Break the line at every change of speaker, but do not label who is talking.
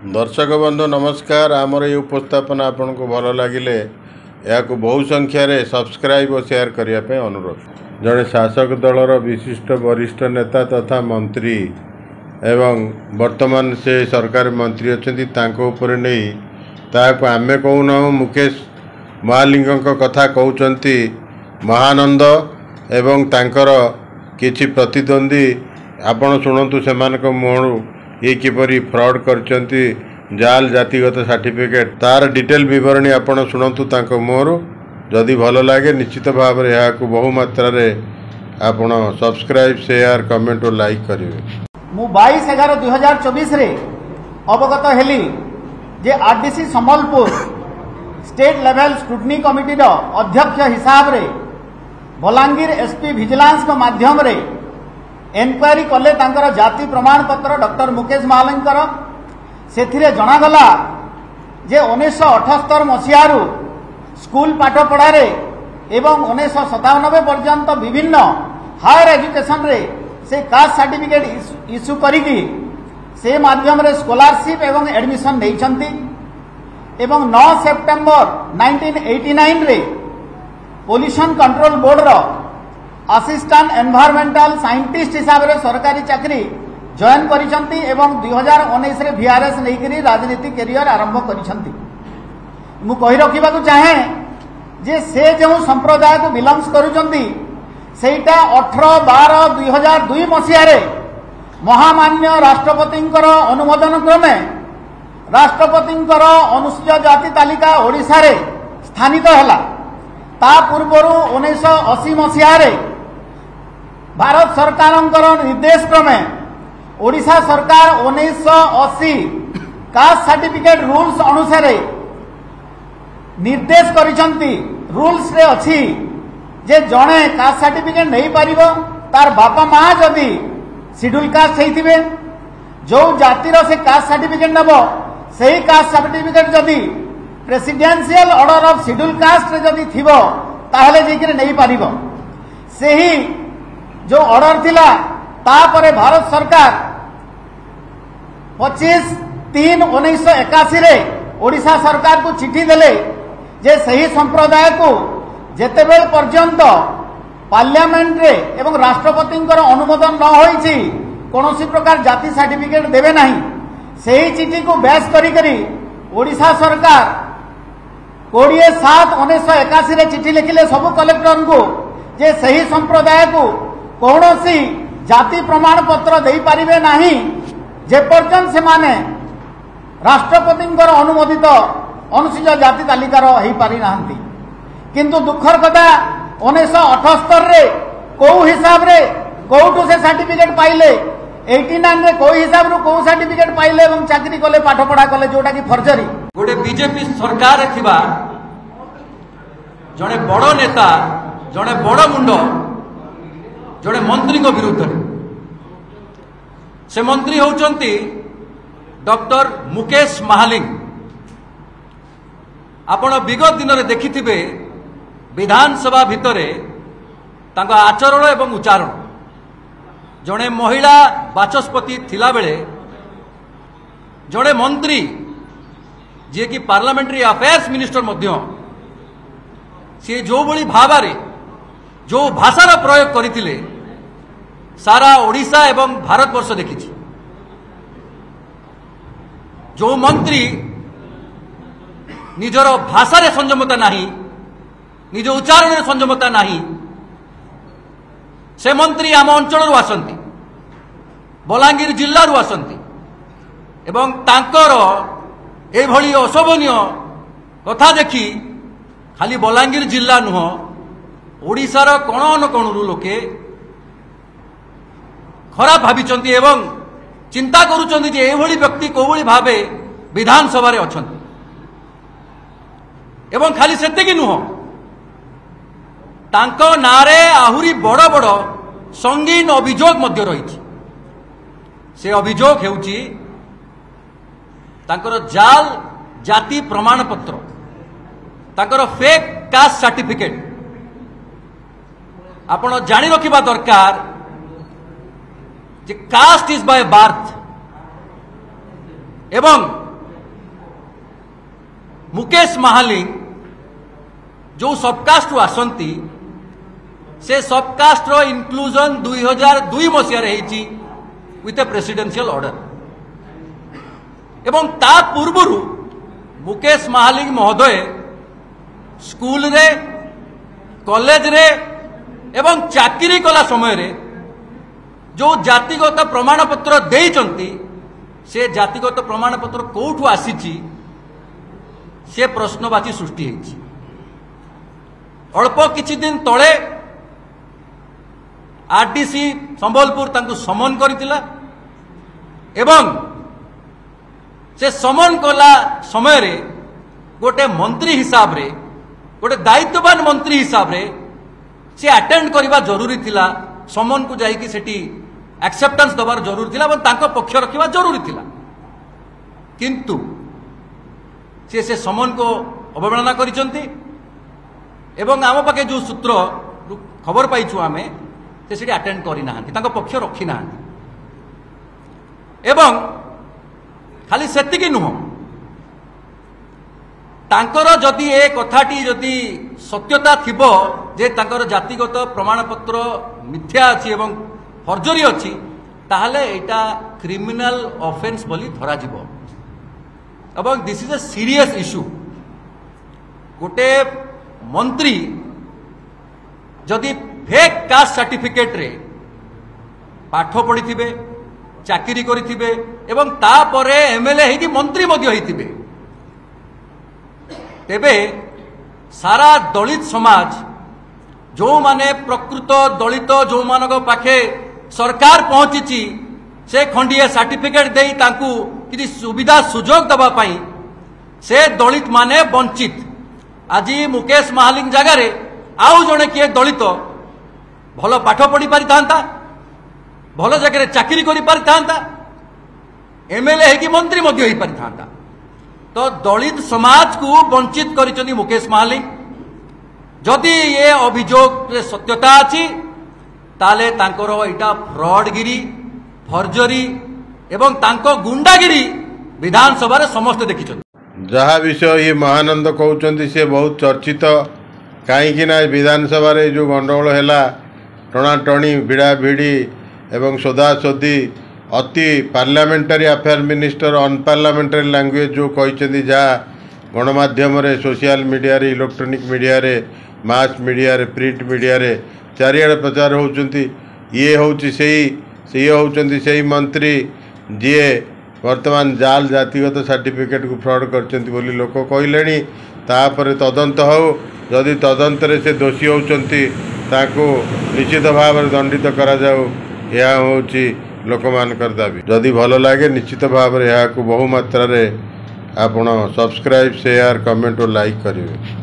दर्शक बंधु नमस्कार। आमर ये उपस्थापन आपन को भल लगिले या बहु संख्यार सब्सक्राइब और शेयर करने अनुरोध। जड़े शासक दलर विशिष्ट वरिष्ठ नेता तथा मंत्री एवं वर्तमान से सरकार मंत्री अच्छा नहीं ताको आमे कहूना मुकेश महालिंग कथा कहते महानंद एवं तांकर किछि प्रतिद्वंदी आपण शुणु से मुहू ये किपरि फ्रॉड करचंती जाल जातिगत सर्टिफिकेट तार डिटेल विवरणी आपण शुणु तांको मुहरु। जदि भल लगे निश्चित भाव में यहाँ बहु मात्रा आपण सब्सक्राइब शेयर कमेंट और लाइक करेंगे।
मु 22/11/2024 रे अवगत हेली जे RDC Sambalpur state level scrutiny committee रो अध्यक्ष हिसाब रे बलांगीर एसपी विजिलेंस को माध्यम रे एनक्वायरी कले तांकर जाति प्रमाण पत्र डॉक्टर मुकेश महालिंगर से जनागला जे 1978 मसीहारू स्कूल पाठ पढ़ारे एवं 1997 पर्यंत विभिन्न हायर एजुकेशन रे से कास्ट सर्टिफिकेट इश्यू करिकी से माध्यम रे स्कॉलरशिप एवं एडमिशन नैचंती एवं 9 सेप्टेम्बर 1989 रे पोल्यूशन कंट्रोल बोर्ड रो असिस्टेंट एनवायरमेंटल साइंटिस्ट हिसाब रे सरकारी चाकरी जॉइन करिसंती एवं 2019 रे वीआरएस नैकरी राजनीति करियर आरंभ करिसंती। मु कहि रखिबाकू चाहे जे से जो संप्रदाय को बिलोंग्स करुचंती सेटा 18/12/2002 मसीह रे महामान्य राष्ट्रपतिंकर अनुमोदन क्रमे राष्ट्रपतिंकर अनुसूचित जाति तालिका ओडिशा रे स्थानित हला। ता पूर्वरु 1980 मसीह रे भारत सरकार निर्देश क्रमे ओडिशा सरकार 1980 कास्ट सर्टिफिकेट रूल्स अनुसार निर्देश करिसंती। रूल्स रे अछि जे जणे कास्ट सर्टिफिकेट नहीं पारिबो तार बापा माँ जदि शेड्यूल कास्ट हेइथिबे जो जातिर से कास्ट सर्टिफिकेट नबो सही कास्ट सर्टिफिकेट जदि presidential order of schedule caste रे जदि थिबो ताहले जेकरे नहीं पारिबो। सही जो ऑर्डर थिला तापरे भारत सरकार 25/3/1981 रे ओडिशा सरकार को चिठी देले जे सही संप्रदाय को जेतेबेल पर्यंत पार्लियामेंट रे एवं राष्ट्रपतिंकर अनुमोदन न होईछि कोनोसी प्रकार जाति सर्टिफिकेट देबे नाही। सही चिठी को बेस करी ओडिशा सरकार 20/7/1981 रे चिठी लिखिले सब कलेक्टर को जे सही संप्रदाय को कौनसी जाति प्रमाण पत्र दे पारिबे नाही जे पर्यंत से माने राष्ट्रपतिंकर अनुमोदित अनुसूचित जाति तालिकार हो पारि नाहंती। किंतु दुखर कथा 1978 रे को हिसाब रे कोठू से सर्टिफिकेट पाइले 89 रे को हिसाब रो को सर्टिफिकेट पाइले एवं चाकरी कले पाठ पढ़ा कले जोटा की फर्जरी।
गोटे बीजेपी सरकार रे थिबा जने बड़ नेता जने बड़ मुंड जड़े मंत्री को विरुद्ध से मंत्री होचंती डॉक्टर मुकेश महालिंग। आपण विगत दिन में देखिथिबे विधानसभा भितरे तांका आचरण एवं उच्चारण जड़े महिला बाचस्पति थिला बेले जड़े मंत्री जे कि पार्लियामेंट्री अफेयर्स मिनिस्टर मध्य सी जो भली भावारे जो भाषार प्रयोग करथिले सारा ओडिशा एवं भारतवर्ष देखी। जो मंत्री निजर भाषा संयमता नहीं निज उच्चारण संयमता नहीं से मंत्री आम अंचल आसती बलांगीर जिल्ला आसती एवं तांकर एभली अशोभनीय कथा देखी खाली बलांगीर जिल्ला नुह ओडिशार कोण अनुकोणरू लोके खराब भाविचंती एवं चिंता करुचंती जे एभली व्यक्ति कोभली भावे विधानसभा रे अछंती एवं खाली सेतिकी नुह तांको नारे आहुरी बड़ बड़ संगीन अभियोग मध्य रही। से अभियोग हेउची तांकर जाल जाति प्रमाण पत्र तांकर फेक कास्ट सर्टिफिकेट आपण जानी रखिबा दरकार जे कास्ट इज बाय बार्थ एवं मुकेश महालिंग जो सबकास्ट आसंती से सबकास्ट रो इनक्लूजन 2002 मसीह विथ ए प्रेसिडेंशियल ऑर्डर एवं ता पूर्वरु मुकेश महालिंग महोदय स्कूल रे कॉलेज रे एवं चाकरी कला समय रे जो जातिगत प्रमाणपत्र देइचंती से जातिगत प्रमाणपत्र कोठु आसीची से प्रश्नवाची सृष्टि होइछि। अल्प किछि दिन तळे आरडीसी संबलपुर तांकु समन करितिला एवं से समन कला समय रे गोटे मंत्री हिसाब रे गोटे दायित्ववान मंत्री हिसाब रे से अटेंड करबा जरूरी थिला। समन को जाई कि सेठी एक्सेप्टेंस दबार जरूरी थिला और तांको पक्ष रखिबा जरूरी थिला किंतु से समन को अवहेलना करिसंती एवं आम पाखे जो सूत्र खबर पाइछु आमे से सेठी अटेंड करि नाहंती तांको पक्ष रखि नाहंती एवं खाली सेतिकी नुह तांकर जदि ए कथाटी जदि सत्यता थिबो जे तांकर जातिगत प्रमाणपत्र मिथ्या अछि एवं फर्जरी अछि ताहले एटा क्रिमिनल ऑफेंस बोली धरा जिवो एवं this is a serious issue. गोटे मंत्री जदि फेक कास्ट सर्टिफिकेट रे पाठ पढ़ी थिबे चाकरी करिथिबे एवं तापरे एमएलए हेकि मंत्री मध्य होइथिबे तेबे सारा दलित समाज जो माने प्रकृत दलित जो मानक पाखे सरकार पहुंची से खंडिए सर्टिफिकेट देई तांकू किछि सुविधा सुजोग दबा पाई से दलित माने वंचित। आज मुकेश महालिंग जगह रे आउ जणे किए दलित भल पाठ पढ़ी पारि थांता भल जगह चाकरी करि पारि थांता एमएलए है कि मंत्री मध्य होई पारि थांता तो दलित समाज को वंचित करिसनी मुकेश महालिंग। जदि ये अभियोग सत्यता अछि ताले तांकर इटा फ्रॉडगिरी फर्जरी एवं तांको गुंडागिरी विधानसभा रे समस्त देखिछन।
जहाँ विषय ये महानंद कहते सी बहुत चर्चित कहीं विधानसभा रे जो गंडगोल है टणाटणी भिड़ा भिड़ी एवं सोधासोधी अति पार्लियामेंटारी अफेयर मिनिस्टर अनपार्लियामेंटारी लैंग्वेज जो कहते जहाँ गणमाध्यम रे सोशल मीडिया रे इलेक्ट्रॉनिक मीडिया रे मास मीडिया रे प्रिंट मीडिया रे चारिआडे प्रचार होउचंती ये होउचंती सेही मंत्री जी वर्तमान जाल जातिगत सर्टिफिकेट को फ्रॉड करचंती बोली लोक कहलेनी तापर तदंत हो जदि तदंत रे से दोषी होउचंती ताको निश्चित भाव में दंडित करा जाऊ यह होउची लोकमानकर दाबी। जदि भल लगे निश्चित भाव में यह को बहु मात्रा रे आपण सब्सक्राइब शेयर कमेंट और लाइक करेंगे।